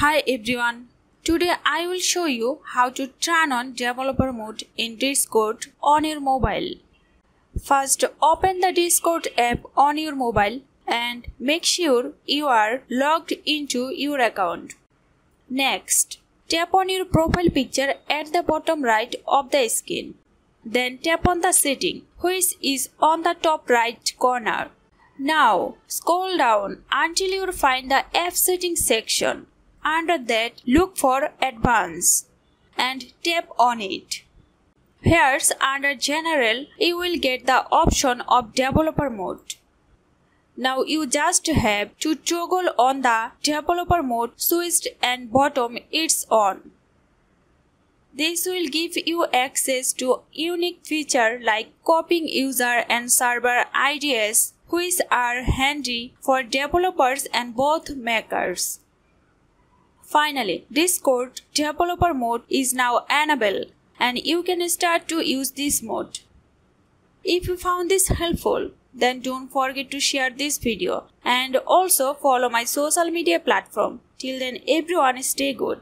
Hi everyone, today I will show you how to turn on developer mode in Discord on your mobile. First, open the Discord app on your mobile and make sure you are logged into your account. Next, tap on your profile picture at the bottom right of the screen. Then tap on the setting, which is on the top right corner. Now, scroll down until you find the app settings section. Under that, look for Advanced and tap on it. Here's under General, you will get the option of Developer Mode. Now you just have to toggle on the Developer Mode switch and bottom it's on. This will give you access to unique features like copying user and server IDs, which are handy for developers and both makers. Finally, Discord Developer Mode is now enabled and you can start to use this mode. If you found this helpful, then don't forget to share this video and also follow my social media platform. Till then, everyone stay good.